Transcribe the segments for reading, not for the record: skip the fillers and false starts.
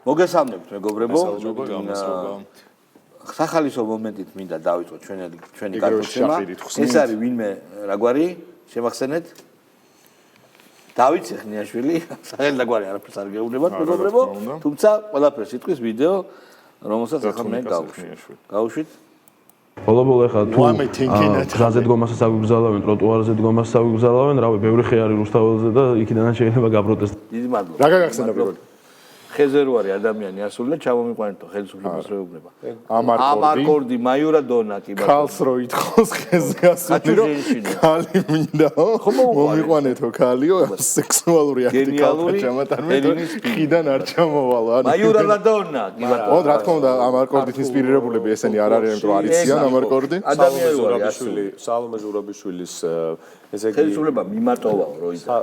მოგესალმებით მეგობრებო. გამოსრობა. სახალისო მომენტით მინდა დავიწყოთ ჩვენი გადმოცემა. ეს არის ვინმე რაგვარი შემახსენეთ? დავით ციხნიაშვილი, სახელი რაგვარი არაფერს არ გეუბნებათ მეგობრებო, თუმცა ყველაფერს იტყვის ვიდეო, რომელსაც ახლა მე გავუშვით. ბოლო-ბოლო ახლა თუ გზაზე დგომასაც აგვიგზავნებენ, ტროტუარზე დგომასაც აგვიგზავნებენ, რავი, ბევრი ხე არის რუსთაველზე და იქიდანაც შეიძლება გაпроტესტო. დიდი მადლობა. რა გაგახსენა პირველი? ხეზე რო არის ადამიანი ასული და ჩამომიყვანეთო ხელისუფლებას რო ეუბნება. ამარკორდი მაიურადონა კი ბატონო. ქალს რო ითხოვს ხეზე ასული რომ ქალი მინდაო. მომიყვანეთო ქალიო, სექსუალური აქტი ქალთან ჩამატარმე. ხიდან არ ჩამოვალო. მაიურადონა კი ბატონო. რა თქმა უნდა ამარკორდით ინსპირირებულები ესენი არ არიან, რომ არიციან ამარკორდი. სალომე ზურაბიშვილის ესე იგი ხელისუფლება მიმატოვაო რო იდა.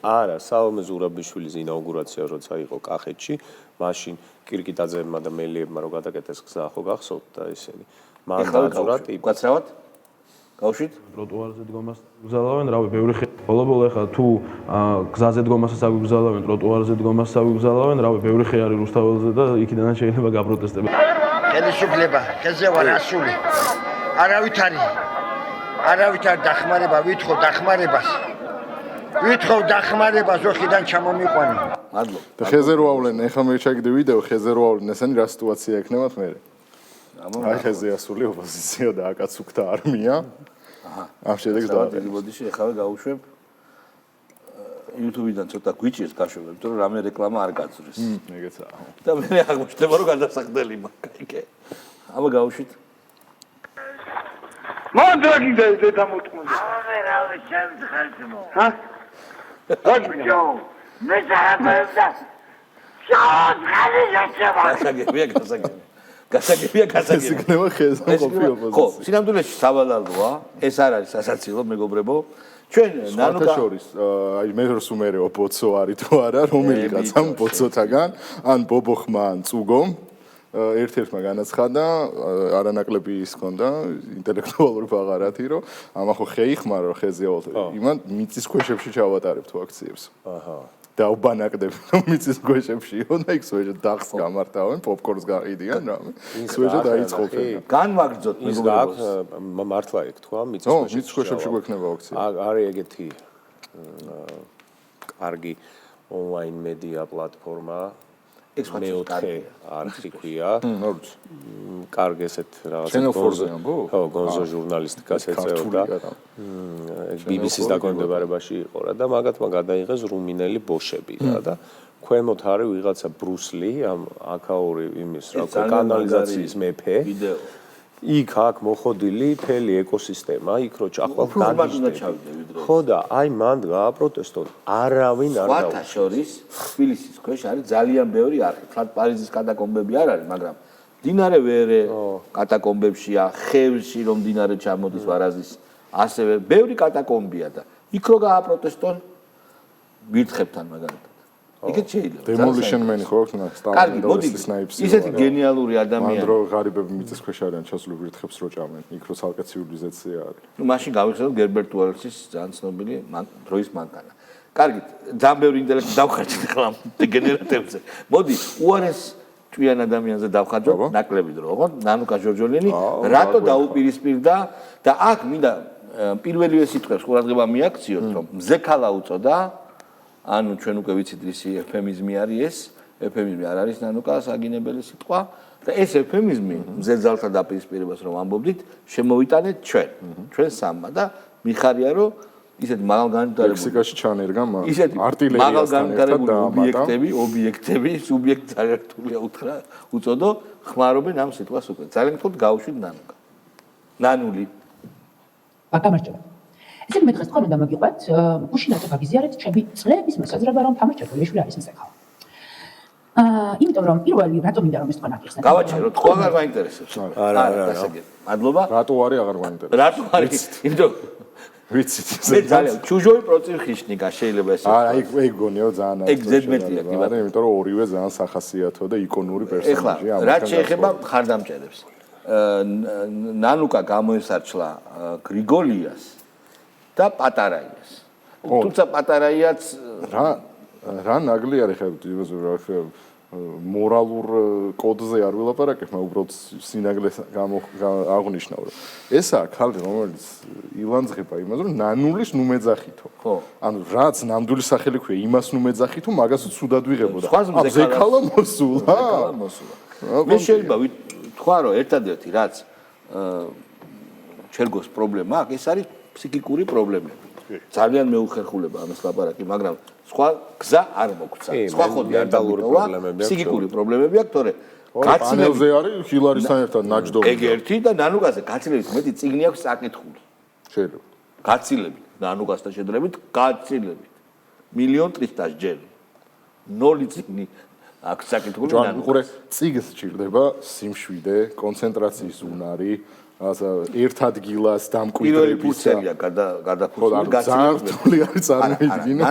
არა, სალომე ზურაბიშვილის ინაუგურაცია როცა იყო კახეთში, მაშინ კირკიტაძეებმა და მელიებმა რო გადაკეტეს გზა, ხო გახსოვთ და ისინი. მან დაძურა ტიპი. გაცრავად? გავშვით? ტროტუარზე დგომას გზავნებენ, რავი, ბევრი ხე. ბოლო-ბოლო ახლა თუ გზაზე დგომასაც აგვიგზავნებენ, ტროტუარზე დგომასაც აგვიგზავნებენ, რავი, ბევრი ხე არის რუსთაველზე და იქიდანაც შეიძლება გაпроტესტებენ. ხელისუფლება, ხეზე ვარ ასული. არავითარ დახმარება ვითხოვ დახმარებას. ვითხოვ დახმარებას ოხიდან ჩამომიყვანე. მადლობა. და ხეზე რო ავლენ, ეხლა მე ჩაგდი ვიდეო, ხეზე რო ავლენ, ესენი რა სიტუაცია ექნებათ მე? აი ხეზე ასული ოპოზიცია და აკაცუკთა არმია. ამ შედეგს დავადი ბოდიში, ეხლა გავუშვებ. YouTube-დან ცოტა გვიჭირს გაშვებ, იმიტომ რომ რამე რეკლამა არ გაძვრის. ეგეცა. და მე აღმოჩნდება რომ გადასახდელი მაგაიკე. აბა გავუშვით. მანდრაგი და დედამოწმული. რავი, შემძხელმო. ჰა? აჯო. მე დააბერდა. გასაგებია. ეს იქნება ხეზე ყოფილი ოპოზიცია. ხო, სინამდვილეში სავალალოა, ეს არ არის სასაცილო მეგობრებო. ჩვენ ნანუკა შორის აი მე რსუმერე ოპოცო არის თუ არა, რომელი კაცამ პოცოთაგან, ან ბობოხმა ან წუგომ ერთ-ერთმა განაცხადა, არანაკლები ის ქონდა ინტელექტუალური ბაღარათი, რომ ამახო ხეიხმარო ხეზე იმან მიწის ქვეშებში ჩავატარებთ აქციებს. აჰა. და უბანაკდები რომ მიწის ქვეშებშიო და იქ სვეჟა დახს გამართავენ, პოპკორნს გაყიდიან რამე. სვეჟა დაიწყობენ. განვაგრძოთ მეგობრებო. მართლა იქ თქვა მიწის ქვეშებში გვექნება აქცია. არის ეგეთი კარგი ონლაინ მედია პლატფორმა მეოთხე არხი ქვია. კარგი ესეთ რაღაცა ხო, გონზო ჟურნალისტიკას ეწეოდა. BBC-ს დაქვემდებარებაში იყო რა და მაგათმა გადაიღეს რუმინელი ბოშები რა და ქვემოთ არის ვიღაცა ბრუსლი, ამ აკაური იმის რა კანალიზაციის მეფე. ვიდეო. იქ აქ მოხოდილი მთელი ეკოსისტემა, იქ რო ჭახვალ დაგიჟდა. ხო და აი მან გააპროტესტო, არავინ არ დაუშვეს. სხვათა შორის თბილისის ქვეშ არის ძალიან ბევრი არხი. თლად პარიზის კატაკომბები არ არის, მაგრამ დინარე ვერე კატაკომბებშია, ხევში რომ დინარე ჩამოდის ვარაზის, ასევე ბევრი კატაკომბია და იქ რო გააპროტესტონ ვირთხებთან მაგალითად. იქეთ შეიძლება. Demolition Man-ი ხო აქვს სტალინი სნაიპსი. ისეთი გენიალური ადამიანი. მანდრო ღარიბები მიწის ქვეშ არიან ჩასული ვირთხებს რო ჭამენ. იქ რო ცალკე ცივილიზაცია არის. ნუ მაშინ გავიხსენოთ გერბერტ უელსის ძალიან ცნობილი დროის მანქანა. კარგით, ძალიან ბევრი ინტელექტი დავხარჯეთ ახლა დეგენერატებზე. მოდი, უარეს ჭვიან ადამიანზე დავხარჯოთ ნაკლები დრო, ხო? ნანუკა ჟორჟოლინი რატო დაუპირისპირდა და აქ მინდა პირველივე სიტყვებს ყურადღება მიაქციოთ, რომ მზექალა უწოდა ანუ ჩვენ უკვე ვიცით ისი ეფემიზმი არის ეს, ეფემიზმი არ არის ნანუკა საგინებელი სიტყვა და ეს ეფემიზმი მზეძალთა დაპირისპირებას რომ ამბობდით, შემოვიტანეთ ჩვენ სამმა და მიხარია რომ ისეთ მაღალ განვითარებული ლექსიკაში ჩანერგა არტილერიასთან ერთად ობიექტები, სუბიექტი ძალიან რთულია უთხრა, უწოდო, ხმარობენ ამ სიტყვას უკვე. ძალიან გთხოვთ გავუშვით ნანუკა. ნანული. გამარჯობა. ესე მე დღეს თქვენ უნდა მოგიყვეთ უშინათო გაგიზიარეთ ჩემი წლების მოსაზრება რომ თამარ ჩერტოლიშვილი არის მზექალა. იმიტომ რომ პირველი რატომ მინდა რომ ეს თქვენ აღიხსნათ? გავაჩერო, თქვა აღარ გაინტერესებს. არა, მადლობა. რატო არის აღარ გაინტერესებს? რატო არის? იმიტომ ვიცით მე ძალიან чужой против хищника შეიძლება ესე არა ეგ გონიო ძალიან ეგ ზედმეტია კი მაგრამ იმიტომ რომ ორივე ძალიან სახასიათო და იკონური პერსონაჟია ამას რა შეეხება ხარდამჭერებს ნანუკა გამოესარჩლა გრიგოლიას და პატარაიას თუმცა პატარაიაც რა რა ნაგლი არის ხა მორალურ კოდზე არ ვილაპარაკებ, მაგრამ უბრალოდ სინაგლეს აღნიშნავ, რომ ესაა ქალი, რომელიც ილანძღება იმას, რომ ნანულის ნუ მეძახითო. ხო. ანუ რაც ნამდვილი სახელი ქვია, იმას ნუ მეძახითო, მაგას ცუდად ვიღებოდა. ზეკალა მოსულა. მე შეიძლება ვთქვა, რომ ერთადერთი რაც ჩერგოს პრობლემა აქვს, ეს არის ფსიქიკური პრობლემები. ძალიან მეუხერხულება ამას ლაპარაკი, მაგრამ სხვა გზა არ მოგცა. სხვა ხოდი არ დაგიტოვა. ფსიქიკური პრობლემები აქვს, თორე კაცნებზე არის ჰილარისთან ერთად ნაჯდომი. ეგ ერთი და ნანუგაზე გაცილებით მეტი წიგნი აქვს საკითხული. შეიძლება. გაცილებით, ნანუგასთან შედარებით გაცილებით. მილიონ წლის დასჯერ. 0 წიგნი აქვს საკითხული ნანუგას. ნანუგას. წიგნს სჭირდება სიმშვიდე, კონცენტრაციის უნარი, ერთ ადგილას დამკვიდრებისა. ფურცელია გადაფურცული ძალიან რთული არის წარმოიდგინო.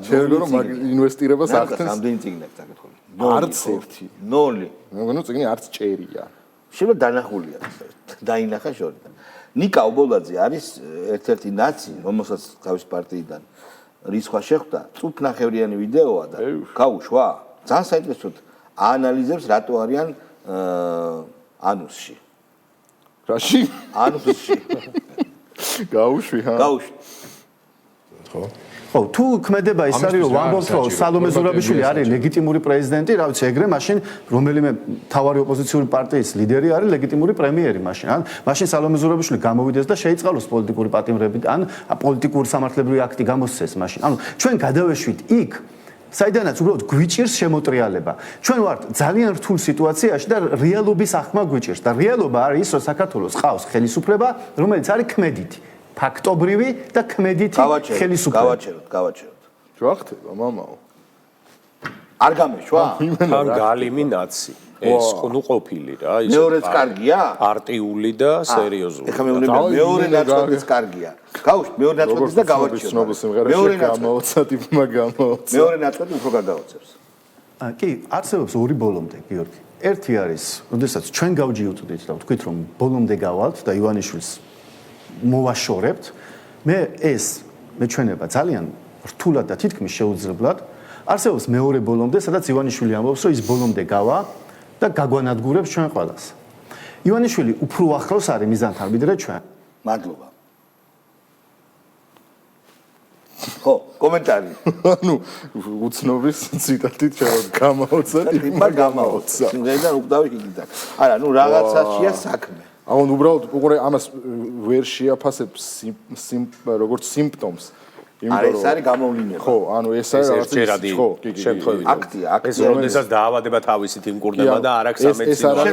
შეიძლება რომ ინვესტირებას ახდენს. ამდენი წიგნი აქვს საკითხული. არც ერთი. 0. მეგონო წიგნი არც ჭერია. შეიძლება დანახულია დაინახა შორიდან. ნიკა ობოლაძე არის ერთ-ერთი ნაცი, რომელსაც თავის პარტიიდან რისხვა შეხვდა, წუთნახევრიანი ვიდეოა და გაუშვა. ძალიან საინტერესოდ აანალიზებს რატო არიან ანუსში. რაში? ანუსში. გაუშვი ხა? გაუშვი. ხო, თუ ქმედება ის არის, რომ ვამბობთ, რომ სალომე ზურაბიშვილი არის ლეგიტიმური პრეზიდენტი, რა ვიცი, ეგრე მაშინ რომელიმე მთავარი ოპოზიციური პარტიის ლიდერი არის ლეგიტიმური პრემიერი მაშინ. ან მაშინ სალომე ზურაბიშვილი გამოვიდეს და შეიწყალოს პოლიტიკური პატიმრები, ან პოლიტიკური სამართლებრივი აქტი გამოსცეს მაშინ. ანუ ჩვენ გადავეშვით იქ საიდანაც უბრალოდ გვიჭირს შემოტრიალება. ჩვენ ვართ ძალიან რთულ სიტუაციაში და რეალობის ახმა გვიჭირს და რეალობა არის ის, რომ საქართველოს ყავს ხელისუფლება, რომელიც არის ქმედითი, ფაქტობრივი და ქმედითი ხელისუფლება. გავაჩეროთ. ჯვახტება, მამაო. არ გამეშვა? თან გალიმი ნაცი. ეს ნუ ყოფილი რა, ის მეორეც კარგია? პარტიული და სერიოზული. ეხლა მეორე ნაწყვეტიც კარგია. გაუშვი, მეორე ნაწყვეტიც და გავაჩეროთ. მეორე გამოოცა ტიპმა გამოოცა. მეორე ნაწყვეტი უფრო გაგაოცებს. კი, არსებობს ორი ბოლომდე, გიორგი. ერთი არის, როდესაც ჩვენ გავჯიუტდით და ვთქვით, რომ ბოლომდე გავალთ და ივანიშვილს მოვაშორებთ, მე ჩვენება ძალიან რთულად და თითქმის შეუძლებლად არსებობს მეორე ბოლომდე, სადაც ივანიშვილი ამბობს, რომ ის ბოლომდე გავა და გაგვანადგურებს ჩვენ ყველას. ივანიშვილი უფრო ახლოს არის მიზანთან ვიდრე ჩვენ. მადლობა. ხო, კომენტარი. ანუ უცნობის ციტატით გამოოცა, ტიპმა გამოოცა. სიმღერიდან უკდავი იქიდან. არა, ნუ რაღაცაშია საქმე. ანუ უბრალოდ უყურე ამას ვერ შეაფასებს როგორც სიმპტომს. არა, ეს არის გამოვლინება. ხო, ანუ ეს არის რაღაცა ხო, შემთხვევით. აქტია. ეს როდესაც დაავადება თავისით იმკურნება და არ აქვს სამეცნიერო.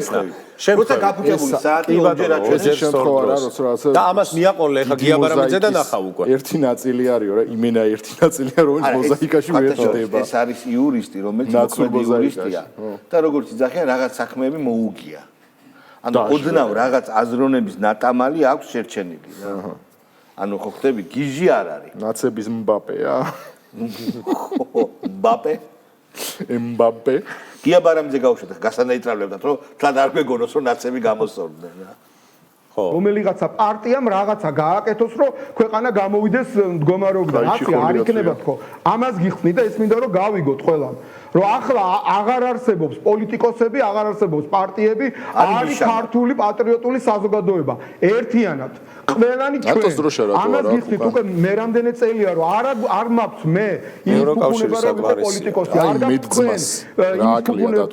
როცა გაფუჭებული საათი ორჯერ ეს შემთხვევა რა, როცა და ამას მიაყოლე ხა გიაბარამიძე და ნახავ უკვე. ერთი ნაწილი არისო რა, იმენა ერთი ნაწილია, რომელიც მოზაიკაში ვერ ხდება. ეს არის იურისტი, რომელიც მოქმედი იურისტია და როგორც იძახიან, რაღაც საქმეები მოუგია. ანუ ოდნავ რაღაც აზროვნების ნატამალი აქვს შერჩენილი რა. ანუ ხო ხტები გიჟი არ არის. ნაცების მბაპეა. მბაპე? მბაპე. გიაბარამიძე გავუშვათ, გასანეიტრალებდათ, რომ თან არ მეგონოს, რომ ნაცები გამოსწორდნენ რა. ხო. რომელიღაცა პარტიამ რაღაცა გააკეთოს, რომ ქვეყანა გამოვიდეს მდგომარეობიდან. ასე არ იქნება თქო. ამას გიხსნით და ეს მინდა რომ გავიგოთ ყველამ. რომ ახლა აღარ არსებობს პოლიტიკოსები, აღარ არსებობს პარტიები, არის ქართული პატრიოტული საზოგადოება. ერთიანად. ყველანი ჩვენ. ამას გიხსნით უკვე მე რამდენი წელია რომ არ მაქვს მე იმ ფუფუნება რომ პოლიტიკოსი არ გაქვს თქვენ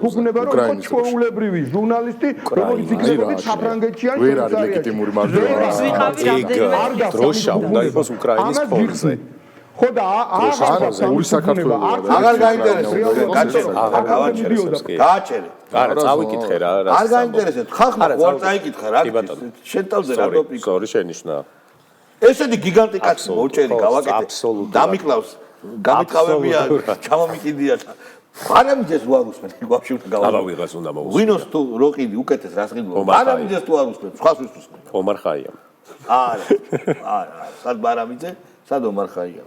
ფუფუნება რომ იყო ჩვეულებრივი ჟურნალისტი რომელიც იქნებოდა საფრანგეთში ან შვეიცარიაში ეგ დროშა უნდა იყოს უკრაინის ფონზე ხო და ორი საქართველოს აღარ გაინტერესებს გაჩერე აღარ გავაჩერებს გააჩერე არა წავიკითხე რა არ გაინტერესებს ხალხმა უარ წაიკითხა რა შენ თავზე რატო პიკო სორი შენიშნა ესეთი გიგანტი კაცი მოჭერი გავაკეთე დამიკლავს გამიტყავებია ჩამომიკიდია არამიდეს უარუსმენ გვაფში უნდა გავა აბა ვიღას უნდა მოუსმენ ვინოს თუ როყიდი უკეთეს რას ყიდულობ არამიდეს თუ უარუსმენ სხვას ვის უსმენ ომარ ხაია არა სად ბარამიძე სად ომარ ხაია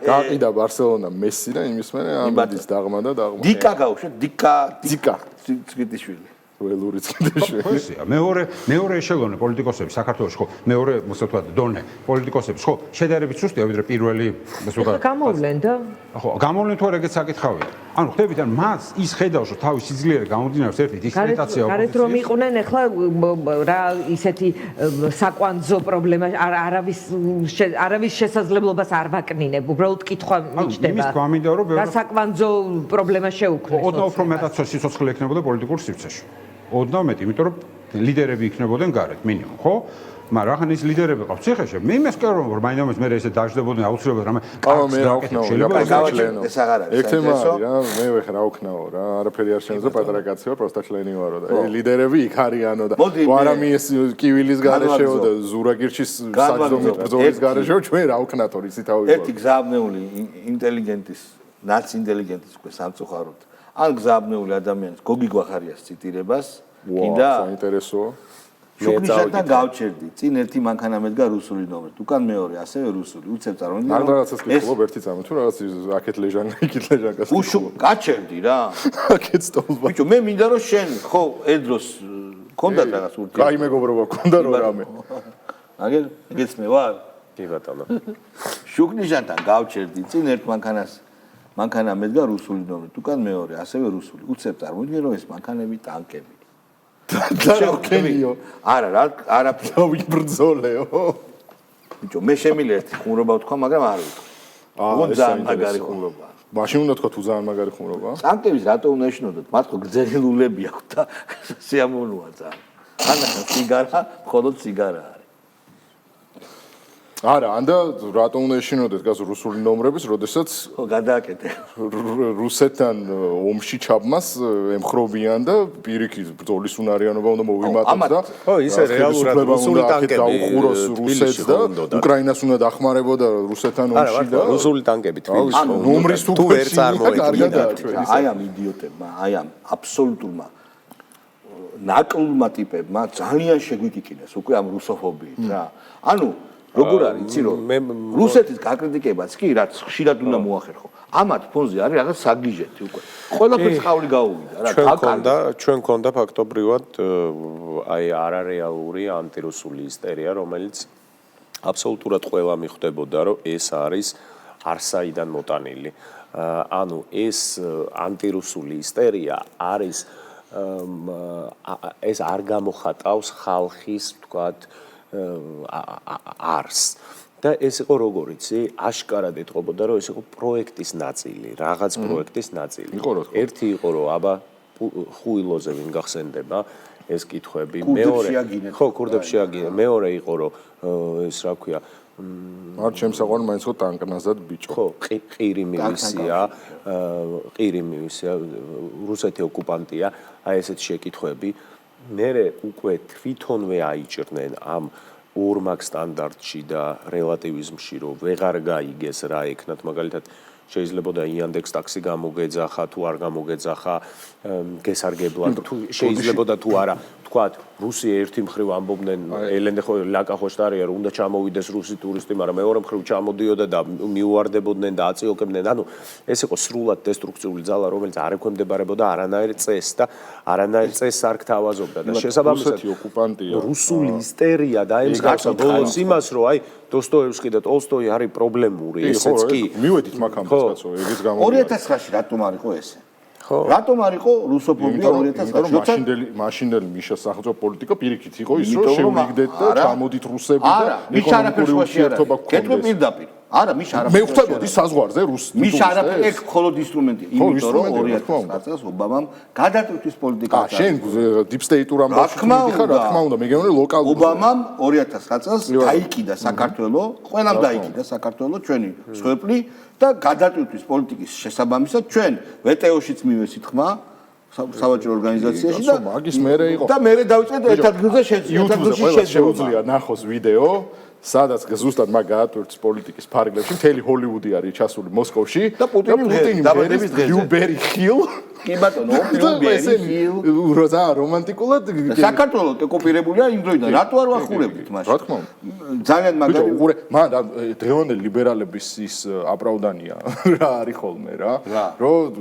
გაყიდა ბარსელონა მესი და იმის მერე ამბის დაღმა და დაღმა დიკა გავუშვეთ დიკა ციკიტიშვილი ველურიც კიდე ხოსია მეორე ეშელონი პოლიტიკოსები საქართველოს ხო მეორე ასე ვთქვათ დონე პოლიტიკოსები ხო შედარებით სუსტია ვიდრე პირველი ასე ვთქვათ გამოვლენ და ხო გამოვლენ თუ არა ეგეც საკითხავია ანუ ხდებით ან მას ის ხედავს რომ თავის სიძლიერე გამომდინარეობს ერთი დისკრეტაცია გარეთ რომ იყვნენ ახლა რა ისეთი საკვანძო პრობლემა არავის შესაძლებლობას არ ვაკნინებ უბრალოდ კითხვა მიჩნდება იმის გვამინდა რომ რა საკვანძო პრობლემა შეუქმნეს ოდნავ უფრო მეტად სიცოცხლე ექნებოდა პოლიტიკურ სივრცეში ოდნავ მეტი იმიტომ რომ ლიდერები იქნებოდნენ გარეთ მინიმუმ ხო მაგრამ ახლა ის ლიდერები ყავს ციხეში მე იმას ვკერავ რომ მაინდამაც მე ესე დაждდებოდნენ აუცილებლად რამე მე რა ვქნაო ეს აღარ არის ექტემა რა მე ვეხ რა ვქნაო რა არაფერი არ შემიძლია პატარა კაცი ვარ პროსტა ჩლენი ვარო და ლიდერები იქ არიანო და ვარამის კივილის გარეშეო და ზურაგირჩის საჯდომით ბრძოლის გარეშეო ჩვენ რა ვქნათო ისი თავი ერთი გზააბნეული ინტელიგენტის ნაც ინტელიგენტის უკვე სამწუხაროდ ან გზააბნეული ადამიანის გოგი გვახარიას ციტირებას კიდე საინტერესოა შუქნიშანთან გავჩერდი წინ ერთი მანქანა მედგა რუსული ნომრით უკან მეორე ასევე რუსული უცებ წარმოვიდგინე არ რაღაცას გიყოლობ ერთი წამი თუ რაღაც აქეთ ლეჟანკა იქით ლეჟანკას უშუ გაჩერდი რა აქეთ სტოლბა ბიჭო მე მინდა რომ შენ ხო ედროს ქონდა რაღაც ურთიერთობა კაი მეგობრობა ქონდა რომ რამე აგერ ეგეც მე ვარ კი ბატონო შუქნიშანთან გავჩერდი წინ ერთ მანქანა მედგა რუსული ნომრით უკან მეორე ასევე რუსული უცებ წარმოვიდგინე რომ ეს მანქანები ტანკები დაუკენიო არა ვიბრძოლეო ბიჭო მე შემიძლია ერთი ხუმრობა ვთქვა მაგრამ არ ვიტყვი ძალიან მაგარი ხუმრობა მაშინ უნდა თქვა თუ ძალიან მაგარი ხუმრობა ტანკების რატო უნდა ეშინოდოთ მათ ხო გრძელი ლულები აქვს და სიამოვნოა ძალიან ანახა სიგარა მხოლოდ სიგარა არის არა ანდა რატო უნდა ეშინოდეთ გას რუსული ნომრების როდესაც ხო გადააკეთე რუსეთთან ომში ჩაბმას ემხრობიან და პირიქით ბრძოლის უნარიანობა უნდა მოვიმატოთ და ხო ისე რეალურად რუსული ტანკები დაუყუროს რუსეთს და უკრაინას უნდა დახმარებოდა რუსეთთან ომში და რუსული ტანკები თბილისში ანუ ნომრის თუ ვერ წარმოედგინეთ აი ამ იდიოტებმა აი ამ აბსოლუტურმა ნაკლულმა ტიპებმა ძალიან შეგვიკიკინეს უკვე ამ რუსოფობიით რა ანუ როგორ არის იცი რომ რუსეთის გაკრიტიკებაც კი რაც ხშირად უნდა მოახერხო ამათ ფონზე არის რაღაც საგიჟეთი უკვე ყველაფერს ხავლი გაუვიდა რა ჩვენ ქონდა ფაქტობრივად აი არარეალური ანტირუსული ისტერია რომელიც აბსოლუტურად ყველა მიხვდებოდა რომ ეს არის არსაიდან მოტანილი ანუ ეს ანტირუსული ისტერია არის ეს არ გამოხატავს ხალხის ვთქვათ არს და ეს იყო როგორ იცი აშკარად ეთყობოდა რომ ეს იყო პროექტის ნაწილი რაღაც პროექტის ნაწილი ერთი იყო რომ აბა ხუილოზე ვინ გახსენდება ეს კითხვები მეორე ხო კურდებში აგინე მეორე იყო რომ ეს რა ქვია არ ჩემს საყვარელ მაინც ხო ტანკნაზად ბიჭო ხო ყირი მილისია რუსეთი ოკუპანტია აი ესეთ შეკითხვები მერე უკვე თვითონვე აიჭრნენ ამ ორმაგ სტანდარტში და რელატივიზმში რომ ვეღარ გაიგეს რა ეკნათ მაგალითად შეიძლება და იანდექს ტაქსი გამოგეძახა თუ არ გამოგეძახა გესარგებლად თუ შეიძლება და თუ არა თქვათ რუსი ერთი მხრივ ამბობდნენ ელენე ხო ლაკა ხოშტარია რომ უნდა ჩამოვიდეს რუსი ტურისტი მაგრამ მეორე მხრივ ჩამოდიოდა და მიუვარდებოდნენ და აწიოკებდნენ ანუ ეს იყო სრულად დესტრუქციული ძალა რომელიც არ ექვემდებარებოდა არანაირ წესს და არანაირ წესს არ გთავაზობდა და შესაბამისად ოკუპანტია რუსული ისტერია დაემსგავსა ბოლოს იმას რომ აი დოსტოევსკი და ტოლსტოი არის პრობლემური ესეც კი მივედით მაგამაც კაცო ეგეც გამოვიდა 2009-ში რატომ არ იყო ესე რატომ არ იყო რუსოფობია 2009-ში? მაშინდელი მიშა სახელმწიფო პოლიტიკა პირიქით იყო ის რომ შევიგდეთ და ჩამოდით რუსები და ეკონომიკური ურთიერთობა გქონდეს. კეთილ პირდაპირ. არა, მიშა არაფერს. მე ვხვდებოდი საზღვარზე რუსი. მიშა არაფერს ეგ მხოლოდ ინსტრუმენტია. იმიტომ რომ 2009 წელს ობამამ გადატვირთვის პოლიტიკა აა შენ დიპ სტეიტურ ამბავში მიდიხარ, რა თქმა უნდა, მე გეუბნები ლოკალურ. ობამამ 2009 წელს დაიკიდა საქართველო, ყველამ დაიკიდა საქართველო ჩვენი მსხვერპლი და გადატვირთვის პოლიტიკის შესაბამისად ჩვენ ვტო-შიც მივესით ხმა სავაჭრო ორგანიზაციაში და მაგის მერე იყო და მერე დავიწყეთ ერთ ადგილზე YouTube-ზე შეუძლია ნახოს ვიდეო სადაც ზუსტად მაგ გაატვირთს პოლიტიკის ფარგლებში, მთელი ჰოლივუდი არის ჩასული მოსკოვში და პუტინი დაბადების დღეზე ბლუბერი ხილ კი ბატონო, ბლუბერი ხილ როცა რომანტიკულად საქართველოს ოკუპირებულია იმ დროიდან, რატო არ ვახურებთ მაშინ? რა თქმა უნდა. ძალიან მაგარი. უყურე, მან დღევანდელი ლიბერალების ის აპრაუდანია რა არის ხოლმე რა, რომ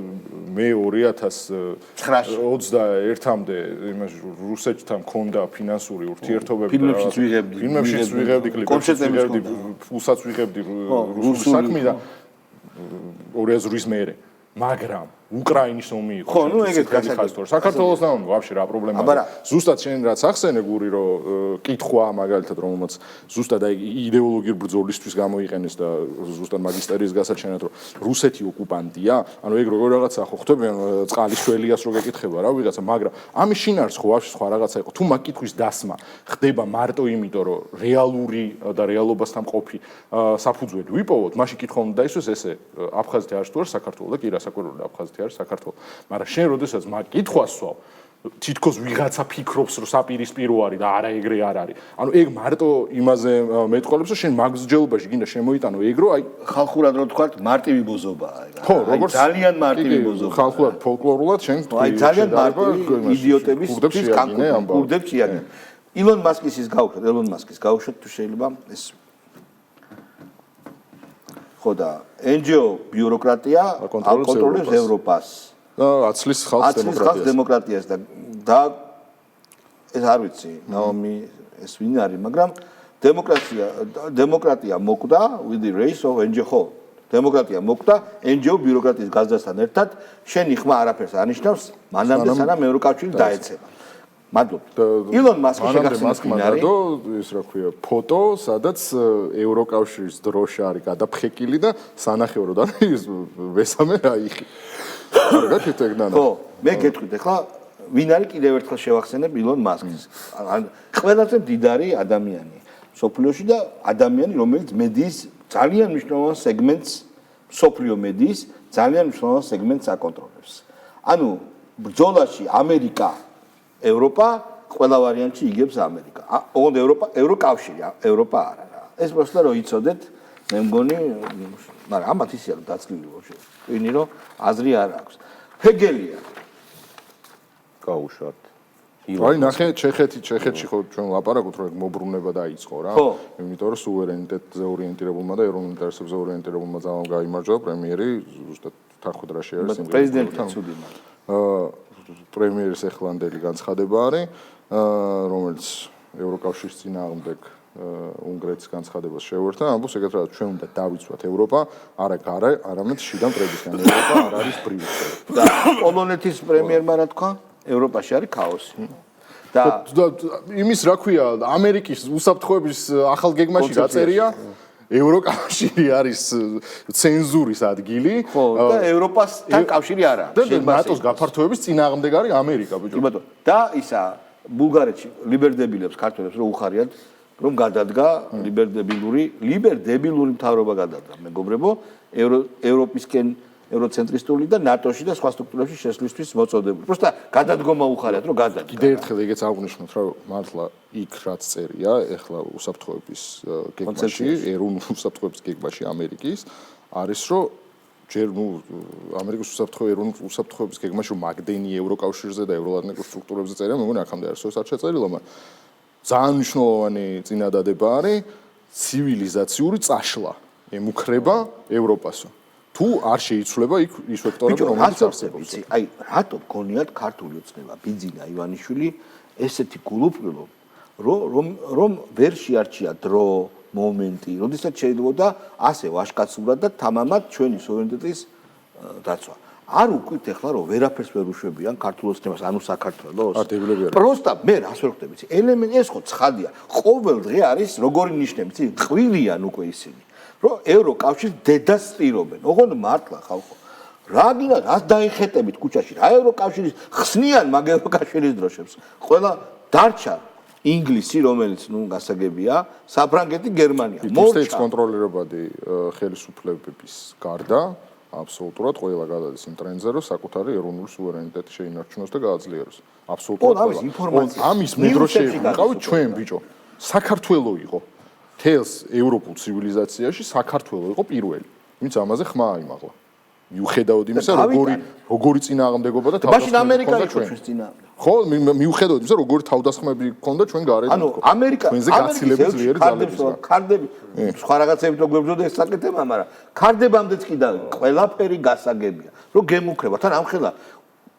მე 2021-მდე იმას რუსეთთან მქონდა ფინანსური ურთიერთობები ფილმებშიც ვიღებდი კლიპებშიც ვიღებდი ფულსაც ვიღებდი რუსული საქმე და 2008-ის მერე მაგრამ უკრაინის ომი იყო. ხო, ნუ ეგეთ გასაგებია. საქართველოს და ვაფშე რა პრობლემა არა. ზუსტად შენ რაც ახსენე გური რომ კითხვა მაგალითად რომელმაც ზუსტად აი იდეოლოგიურ ბრძოლისთვის გამოიყენეს და ზუსტად მაგისტერიის გასაჩენად რომ რუსეთი ოკუპანტია, ანუ ეგ როგორ რაღაცა ხო ხდებიან წყალის შველიას რო გეკითხება რა ვიღაცა, მაგრამ ამის შინაარს ხო ვაფშე სხვა რაღაცა იყო. თუ მაგ კითხვის დასმა ხდება მარტო იმიტომ რომ რეალური და რეალობასთან ყოფი საფუძველი ვიპოვოთ, მაშინ კითხვა უნდა დაისვეს ესე აფხაზეთი არის თუ არა საქართველოს და კი რასაკვირველია აფხაზეთი არის საქართველოს. მაგრამ შენ როდესაც მაგ კითხვას სვავ, თითქოს ვიღაცა ფიქრობს, რომ საპირისპირო არის და არა ეგრე არ არის. ანუ ეგ მარტო იმაზე მეტყოლებს, რომ შენ მაგ მსჯელობაში გინდა შემოიტანო ეგ, რომ აი ხალხურად რო თქვა, მარტივი ბოზობაა ეგ. ხო, როგორც ძალიან მარტივი ბოზობა. ხალხურად ფოლკლორულად შენ აი ძალიან მარტივი იდიოტების კურდებს შეაგენ. ილონ მასკის ის გავუშვათ, ელონ მასკის გავუშვათ თუ შეიძლება ეს ხო და NGO ბიუროკრატია აკონტროლებს ევროპას. აცლის ხალხს დემოკრატიას და ეს არ ვიცი, ნაომი ეს ვინ არის, მაგრამ დემოკრატია მოკვდა with the race of NGO. დემოკრატია მოკვდა NGO ბიუროკრატიის გაზრდასთან ერთად, შენი ხმა არაფერს ანიშნავს, მანამდე სანამ ევროკავშირი დაეცემა. მადლობ. ილონ მასკი შეგახსენებინა ის რა ქვია, ფოტო, სადაც ევროკავშირის დროშა არის გადაფხეკილი და სანახევროდან ის მესამე რა იხი. კარგად ეგნანა. ხო, მე გეტყვით ახლა ვინ არის კიდევ ერთხელ შევახსენებ ილონ მასკს. ყველაზე მდიდარი ადამიანი სოფლიოში და ადამიანი რომელიც მედიის ძალიან მნიშვნელოვან სეგმენტს სოფლიო მედიის ძალიან მნიშვნელოვან სეგმენტს აკონტროლებს. ანუ ბრძოლაში ამერიკა ევროპა ყველა ვარიანტში იგებს ამერიკა. ოღონდ ევროკავშირი, ევროპა არა რა. ეს პროსტა რო იცოდეთ, მე მგონი, მაგრამ ამათ ისე არ დაწლილი ვარ. ვინი რომ აზრი არ აქვს. ფეგელია. გაუშვათ. აი ნახე ჩეხეთში ხო ჩვენ ლაპარაკობთ რომ მობრუნება დაიწყო რა. იმიტომ რომ სუვერენიტეტზე ორიენტირებულმა და ეროვნულ ინტერესებზე ორიენტირებულმა ძალამ გაიმარჯვა პრემიერი ზუსტად თახვედრაში არის სიმბოლო. პრეზიდენტი ცუდი მაგრამ პრემიერის ეხლანდელი განცხადება არის, რომელიც ევროკავშირის წინააღმდეგ უნგრეთის განცხადებას შეუერთდა, ამბობს ეგეთ რა ჩვენ უნდა დავიცვათ ევროპა, არა გარე, არამედ შიდა მტრებისგან ევროპა არ არის ბრიუსელი. და პოლონეთის პრემიერმა რა თქვა? ევროპაში არის ქაოსი. და იმის რა ქვია, ამერიკის უსაფრთხოების ახალ გეგმაში გაწერია ევროკავშირი არის ცენზურის ადგილი. ხო, და ევროპასთან კავშირი არა. და ნატოს გაფართოების წინააღმდეგ არის ამერიკა, ბიჭო. კი ბატონო. და ისა ბულგარეთში ლიბერდებილებს ქართველებს რო უხარიათ, რომ გადადგა ლიბერდებილური მთავრობა გადადგა. მეგობრებო, ევროპისკენ ევროცენტრისტული და ნატოში და სხვა სტრუქტურებში შესვლისთვის მოწოდებული. პროსტა გადადგომა უხარიათ, რომ გადადგა. კიდევ ერთხელ ეგეც აღვნიშნოთ, რომ მართლა იქ რაც წერია, ეხლა უსაფრთხოების გეგმაში, ეროვნულ უსაფრთხოების გეგმაში ამერიკის არის, რომ ჯერ ამერიკის ეროვნულ უსაფრთხოების გეგმაში რომ მაგდენი ევროკავშირზე და ევროატლანტიკურ სტრუქტურებზე წერია, მე მგონი აქამდე არასდროს არ შეწერილა, მაგრამ ძალიან მნიშვნელოვანი წინადადება არის ცივილიზაციური წაშლა ემუქრება ევროპასო. თუ არ შეიცვლება იქ ის ვექტორები რომელიც არსებობს. აი, რატო გონიათ ქართული ოცნება ბიძინა ივანიშვილი ესეთი გულუბრილო, რომ ვერ შეარჩია დრო, მომენტი, როდესაც შეიძლება ასე ვაშკაცურად და თამამად ჩვენი სუვერენიტეტის დაცვა. არ უკვით ახლა რომ ვერაფერს ვერ უშვებიან ქართულ ოცნებას, ანუ საქართველოს. პროსტა მე რას ვერ ხვდები, ელემენტი ეს ხო ცხადია. ყოველ დღე არის როგორი ნიშნები, წყვილიან უკვე ისინი. რომ ევროკავშირს დედას სტირობენ. ოღონდ მართლა ხალხო. რა გინდა, რას დაიხეტებით ქუჩაში? რა ევროკავშირის ხსნიან მაგ ევროკავშირის დროშებს. ყველა დარჩა ინგლისი, რომელიც გასაგებია, საფრანგეთი, გერმანია. მორჩა კონტროლირებადი ხელისუფლებების გარდა აბსოლუტურად ყველა გადადის იმ ტრენდზე, რომ საკუთარი ეროვნული სუვერენიტეტი შეინარჩუნოს და გააძლიეროს. აბსოლუტურად ყველა. ამის მიდროში ვიყავით ჩვენ, ბიჭო. საქართველო იყო. თელს ევროპულ ცივილიზაციაში საქართველო იყო პირველი, ვინც ამაზე ხმა აიმაღლა. მიუხედავად იმისა, როგორი წინააღმდეგობა და მაშინ ამერიკა იყო ჩვენს წინააღმდეგ. ხო, მიუხედავად იმისა, როგორი თავდასხმები ჰქონდა ჩვენ გარეთ. ანუ ამერიკა ჩვენზე გაცილებით ძლიერი ძალების. ქარდები, სხვა რაღაცებით რო გვებრძოდა ეს საკეთება, მაგრამ ქარდებამდეც კი და ყველაფერი გასაგებია. რომ გემუქრება, თან ამხელა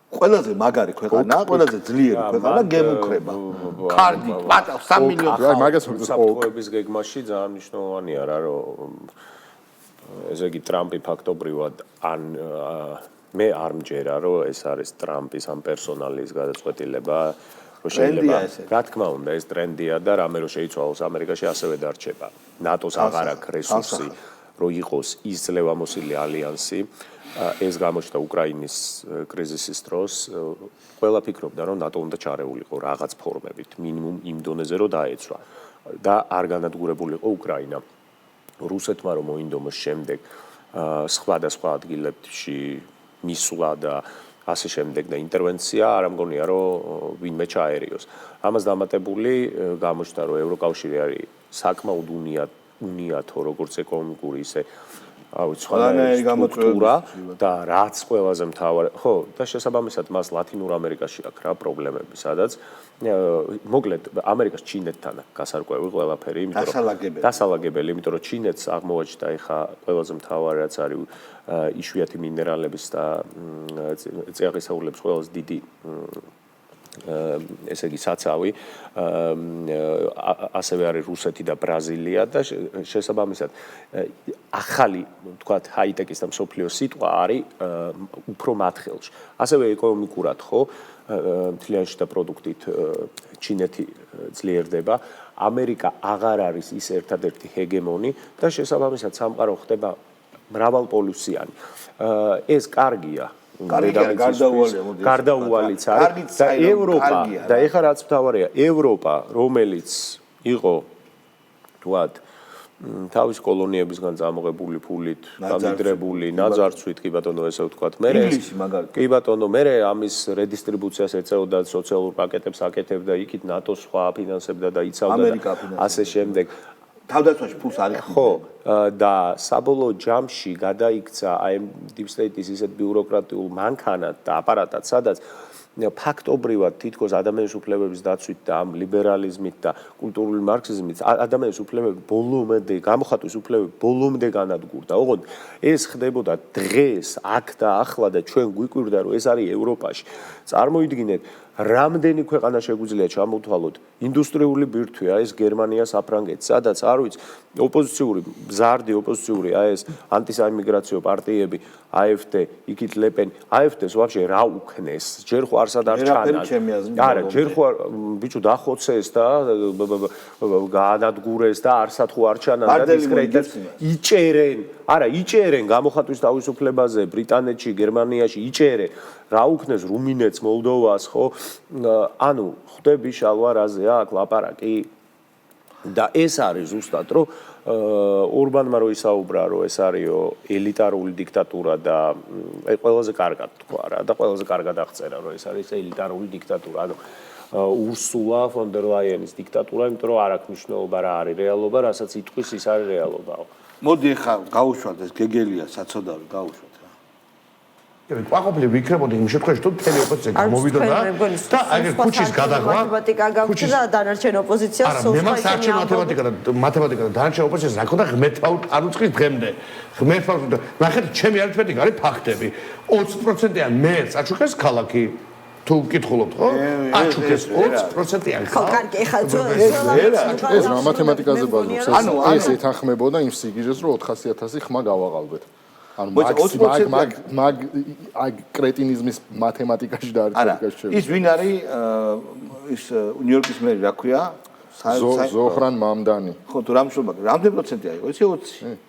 ყველაზე მაგარი ქვეყანა, ყველაზე ძლიერი ქვეყანა გემუქრება. ქარდი, პატა 3 მილიონი. აი მაგას საფრთხეების გეგმაში ძალიან მნიშვნელოვანია რა, რომ ესე იგი ტრამპი ფაქტობრივად ან მე არ მჯერა რომ ეს არის ტრამპის ამ პერსონალის გადაწყვეტილება რომ შეიძლება რა თქმა უნდა ეს ტრენდია და რამე რომ შეიცვალოს ამერიკაში ასევე დარჩება ნატოს აღარ აქვს რესურსი რომ იყოს ის ძლევამოსილი ალიანსი ეს გამოჩნდა უკრაინის კრიზისის დროს ყველა ფიქრობდა რომ ნატო უნდა ჩარეულიყო რაღაც ფორმებით მინიმუმ იმ დონეზე რომ დაეცვა და არ განადგურებულიყო უკრაინა რუსეთმა რომ მოინდომოს შემდეგ სხვადასხვა ადგილებში მისვლა და ასე შემდეგ და ინტერვენცია არ ამგონია რომ ვინმე ჩაერიოს. ამას დამატებული გამოჩნდა რომ ევროკავშირი არის საკმაოდ უნიათო როგორც ეკონომიკური ისე სხვადასხვა სტრუქტურა და რაც ყველაზე მთავარი ხო და შესაბამისად მას ლათინურ ამერიკაში აქვს რა პრობლემები სადაც მოკლედ ამერიკას ჩინეთთან გასარკვევი ყველაფერი იმიტომ რომ დასალაგებელი იმიტომ რომ ჩინეთს აღმოაჩნდა ეხა ყველაზე მთავარი რაც არის იშვიათი მინერალების და წიაღისეულების ყველაზე დიდი ესე იგი საცავი ასევე არის რუსეთი და ბრაზილია და შესაბამისად ახალი თქვათ ჰაიტექის და მსოფლიოს სიტყვა არის უფრო მათხელში ასევე ეკონომიკურად ხო მთლიანი შიდა პროდუქტით ჩინეთი ძლიერდება ამერიკა აღარ არის ის ერთადერთი ჰეგემონი და შესაბამისად სამყარო ხდება მრავალპოლუსიანი ეს კარგია გარდაუვალიც არის და ევროპა და ეხლა რაც მთავარია ევროპა რომელიც იყო თქვათ თავის კოლონიებისგან წამოღებული ფულით გამიდრებული ნაძარცვით კი ბატონო ესე ვთქვათ მე კი ბატონო მე ამის რედისტრიბუციას ეწეოდა სოციალურ პაკეტებს აკეთებდა იქით ნატოს სხვა ფინანსებდა და იცავდა ასე შემდეგ თავდაცვაში ფულს არ იხმარება. ხო, და საბოლოო ჯამში გადაიქცა აი Deep State-ის ისეთ ბიუროკრატიულ მანქანად და აპარატად, სადაც ფაქტობრივად თითქოს ადამიანის უფლებების დაცვით და ამ ლიბერალიზმით და კულტურული მარქსიზმით ადამიანის უფლებები ბოლომდე გამოხატვის უფლებები ბოლომდე განადგურდა. ოღონდ ეს ხდებოდა დღეს, აქ და ახლა და ჩვენ გვიკვირდა რომ ეს არის ევროპაში. წარმოიდგინეთ რამდენი ქვეყანა შეგვიძლია ჩამოთვალოთ ინდუსტრიული ბირთვია ეს გერმანია საფრანგეთი სადაც არ ვიცი ოპოზიციური მზარდი ოპოზიციური აი ეს ანტისაიმიგრაციო პარტიები AfD იქით ლეპენი AfD-ს ვაფშე რა უქნეს ჯერ ხო არსად არ ჩანა არა ჯერ ხო ბიჭო დახოცეს და გაანადგურეს და არსად ხო არ ჩანა და დისკრედიტებს იჭერენ არა იჭერენ გამოხატვის თავისუფლებაზე ბრიტანეთში გერმანიაში იჭერენ რა უქნეს რუმინეთს მოლდოვას ხო ანუ ხვდები შალვარაზე აქ ლაპარაკი და ეს არის ზუსტად რომ ორბანმა რო ისაუბრა რომ ეს არისო ელიტარული დიქტატურა და ყველაზე კარგად თქვა რა და ყველაზე კარგად აღწერა რომ ეს არის ელიტარული დიქტატურა ანუ ურსულა ფონ დერ ლაიენის დიქტატურა იმიტომ რომ არ აქვს მნიშვნელობა რა არის რეალობა რასაც იტყვის ის არის რეალობაო მოდი ხა გაუშვათ ეს გეგელია საცოდავი გაუშვათ ყვაყოფილი ვიქნებოდი იმ შემთხვევაში თუ მთელი ოპოზიცია გამოვიდა და აი ქუჩის გადაღვა მათემატიკა გაგვჭირდა და დანარჩენ ოპოზიციას სულ სხვა საერთო მათემატიკა და დანარჩენ ოპოზიციას რა ქონდა ღმერთაურ არ უწყის დღემდე ღმერთაურ და ნახეთ ჩემი არითმეტიკა არის ფაქტები 20%-იან მერს აჩუქეს ქალაქი თუ კითხულობთ ხო აჩუქეს 20%-იან ხო კარგი ეხლა ეს რა მათემატიკაზე ბაზრობს ეს ეთანხმებოდა იმ სიგიჟეს რომ 400,000 ხმა გავაყალბეთ ანუ მაგ კრეტინიზმის მათემატიკაში და არითმეტიკაში ის ვინ არის ის ნიუ-იორკის მერი რა ქვია ზოჰრან მამდანი ხო თუ რამშობა რამდენი პროცენტია იყო იცი 20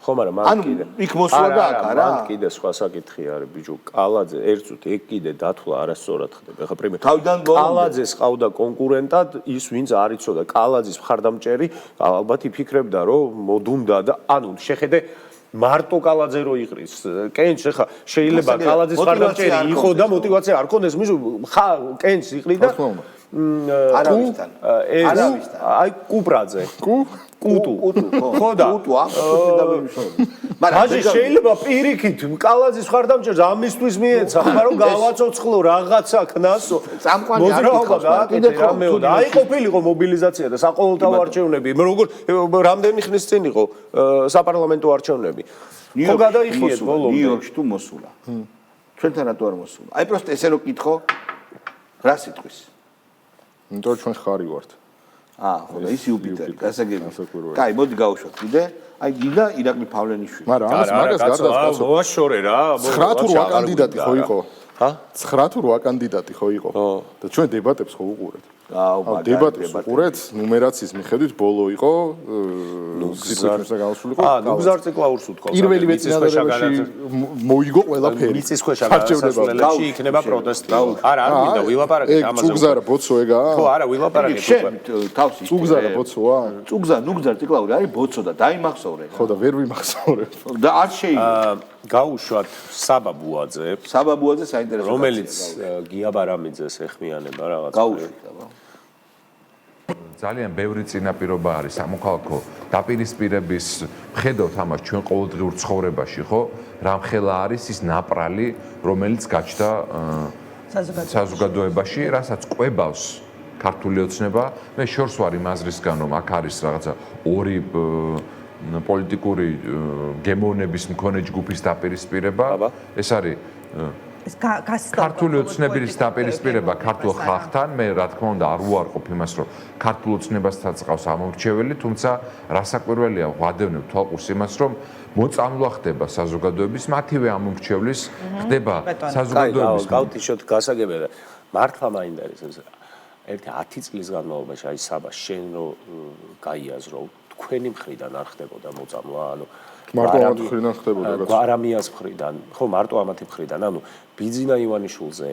ხო მაგრამ მან კიდე იქ მოსვლა და აქ არა მან კიდე სხვა საკითხი არის ბიჭო კალაძე ერთწუთი ეგ კიდე დათვლა არასწორად ხდება ეხლა პრემიერ თავიდან კალაძეს ყავდა კონკურენტად ის ვინც არ იცოდა კალაძის მხარდამჭერი ალბათ იფიქრებდა რომ მოდუნდა და ანუ შეხედე მარტო კალაძე რო იყრის კენჭ ხა შეიძლება კალაძის მხარდამჭერი იყო და мотиваცია არ ქონდეს მის კენჭს იყრი და არავისთან. აი კუპრაძე. კუტუ. ხო და კუტუ ამ მაგრამ შეიძლება პირიქით კალაძის ხარდამჭერს ამისთვის მიეცა, მაგრამ გავაცოცხლო რაღაცა ქნასო. წამყვანი არ გითხავს, კიდე რამეოდა. აი ყოფილიყო მობილიზაცია და საყოველთაო არჩევნები. როგორ რამდენი ხნის წინ იყო საპარლამენტო არჩევნები. ხო გადაიხიეთ ბოლომდე. ნიუ-იორკში თუ მოსულა. ჩვენთან რატო არ მოსულა? აი პროსტ ესე რო კითხო, რა სიტყვის? იმიტომ ჩვენ ხარი ვართ. ხო და ის იუპიტერი, გასაგები. კაი, მოდი გავუშვათ კიდე. აი გიდა ირაკლი ფავლენიშვილი. მაგრამ მაგას გარდაწყალო. მოაშორე რა. 9 თუ 8 კანდიდატი ხო იყო? 9 თუ 8 კანდიდატი ხო იყო? და ჩვენ დებატებს ხო უყურეთ? დებატებს უყურეთ, ნუმერაციის მიხედვით ბოლო იყო გზირკვეშა გავსულიყო. გზარწეკლაურს უთქავს. პირველი მეცნიერებაში მოიგო ყველაფერი. მიწისქვეშა გადასასვლელებში იქნება პროტესტი. არა, არ მინდა ვილაპარაკეთ ამაზე. წუგზარა ბოცო ეგაა? ხო, არა, ვილაპარაკეთ. თავში წუგზარა ბოცოა? ნუგზარ ციკლაური არის ბოცო და დაიმახსოვრე. ხო და ვერ ვიმახსოვრე. და არ შეიძლება. გაუშვათ საბაბუაძე. საბაბუაძე საინტერესო. რომელიც გია ბარამიძეს ეხმიანება რაღაც. გაუშვით აბა. ძალიან ბევრი წინაპირობა არის სამოქალაქო დაპირისპირების ხედავთ ამას ჩვენ ყოველდღიურ ცხოვრებაში, ხო? რამხელა არის ის ნაპრალი, რომელიც გაჩნდა საზოგადოებაში, რასაც ყვებავს ქართული ოცნება. მე შორს ვარ იმ აზრისგან, რომ აქ არის რაღაცა ორი პოლიტიკური გემოვნების მქონე ჯგუფის დაპირისპირება. ეს არის ქართული ოცნების დაპირისპირება ქართულ ხალხთან. მე რა თქმა უნდა არ უარყოფ იმას, რომ ქართულ ოცნებასაც ყავს ამომრჩეველი, თუმცა რასაკვირველია, ვადევნებ თვალყურს იმას, რომ მოწამვლა ხდება საზოგადოების მათივე ამომრჩევლის, ხდება საზოგადოების. გავთიშოთ გასაგებია და მართლა მაინტერესებს. ერთი 10 წლის განმავლობაში აი საბა შენ რო გაიაზრო, თქვენი მხრიდან არ ხდებოდა მოწამვლა, ანუ მარტო ამათი მხრიდან ხდებოდა რაღაც. გვარამიას მხრიდან, ხო, მარტო ამათი მხრიდან, ანუ ბიძინა ივანიშვილზე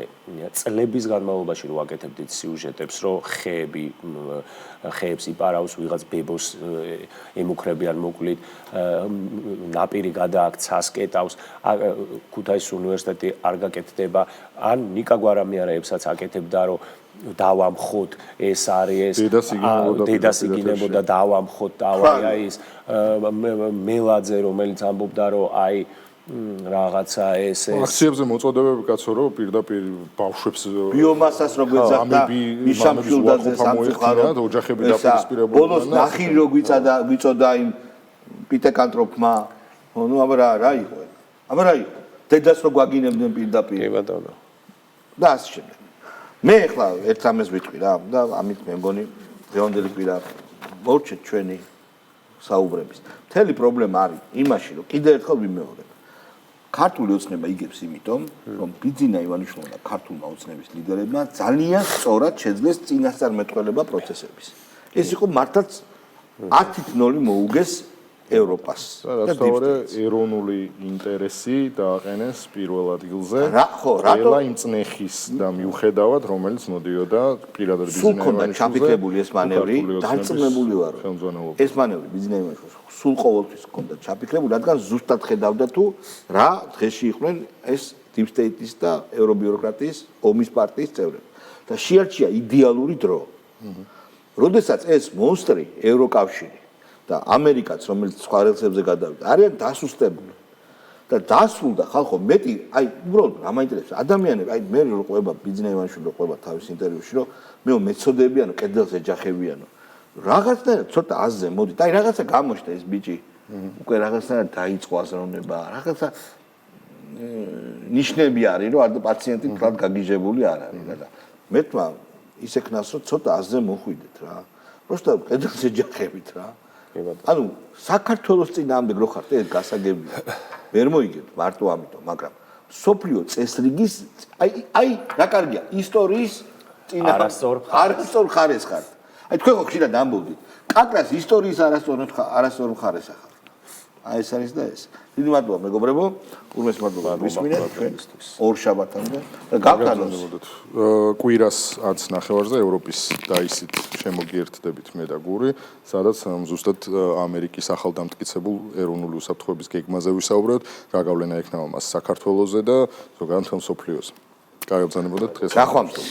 წლების განმავლობაში რო აკეთებდით სიუჟეტებს, რო ხეებს იპარავს, ვიღაც ბებოს ემუქრებიან მოკლით, ნაპირი გადააქცას, კეტავს, ქუთაისის უნივერსიტეტი არ გაკეთდება, ან ნიკა გვარამიარეებსაც აკეთებდა, რომ დავამხოთ ეს არის დედას იგინებოდა დავამხოთ დავაია ის მელაძე რომელიც ამბობდა რომ აი რაღაცა ეს აქციებზე მოწოდებები კაცო რომ პირდაპირ ბავშვებს ბიომასას რო გვეძახდა მიშამშულდაძე სამწუხაროდ ოჯახები დაპირისპირებულნი ბოლოს ნახირი რო გვიწოდა იმ პიტეკანტროფმა ნუ აბა რა იყო აბა რა იყო დედას რო გვაგინებდნენ პირდაპირ კი ბატონო და ასე შემდეგ მე ახლა ერთ ამას ვიტყვი რა და ამით მე მგონი დღევანდელი კვირა მოვჩეთ ჩვენი საუბრების. მთელი პრობლემა არის იმაში, რომ კიდევ ერთხელ ვიმეორებ. ქართული ოცნება იგებს იმიტომ, რომ ბიძინა ივანიშვილმა და ქართულმა ოცნების ლიდერებმა ძალიან სწორად შეძლეს წინასწარმეტყველება პროცესების. ეს იყო მართლაც 10-0 მოუგეს ევროპას. რასთავარი ეროვნული ინტერესი დააყენეს პირველ ადგილზე. ხო, რატო? ყველა იმ წნეხის და მიუხედავად, რომელიც მოდიოდა პირადად ბიძინა ივანიშვილზე. სულ ქონდა ჩაფიქრებული ეს მანევრი, დარწმუნებული ვარ. ეს მანევრი ბიძინა ივანიშვილს სულ ყოველთვის ქონდა ჩაფიქრებული, რადგან ზუსტად ხედავდა თუ რა დღეში იყვნენ ეს deep state-ის და ევრობიუროკრატიის ომის პარტიის წევრები. და შეარჩია იდეალური დრო. როდესაც ეს მონსტრი ევროკავშირი და ამერიკაც რომელიც სხვა რელსებზე გადავიდა არიან დასუსტებული და დასრულდა ხალხო მეტი აი უბრალოდ რა მაინტერესებს ადამიანები აი მე რო ყვება ბიძინა ივანიშვილი რო ყვება თავის ინტერვიუში რომ მე მეცოდებიანო კედელს ეჯახებიანო რაღაცნაირად ცოტა აზზე მოდით აი რაღაცა გამოჩნდა ეს ბიჭი უკვე რაღაცნაირად დაიწყო აზროვნება რაღაცა ნიშნები არის რომ არ პაციენტი თლად გაგიჟებული არ არის და მე თვა ისე ქნას რომ ცოტა აზზე მოხვიდეთ რა просто კედელს ეჯახებით რა ანუ საქართველოს წინააღმდეგ რო ხართ ეს გასაგებია ვერ მოიგებთ მარტო ამიტომ მაგრამ სოფლიო წესრიგის აი რა კარგია ისტორიის არასწორ ხარეს ხართ აი თქვენ ხო ხშირად ამბობთ კაკრას ისტორიის არასწორ ხარეს ახალ აი ეს არის და ეს დიდი მადლობა მეგობრებო ურმეს მადლობა მისმინეთ ჩვენისთვის ორ შაბათამდე და გავთანხმდით კვირას 10 ნახევარზე ევროპის დაისით შემოგიერთდებით მე და გური სადაც ზუსტად ამერიკის ახალდამტკიცებულ ეროვნული უსაფრთხოების გეგმაზე ვისაუბრებთ რა გავლენა ექნება მას საქართველოზე და ზოგადად მსოფლიოზე. კარგად ბრძანებოდეთ დღეს. გახვალმწო.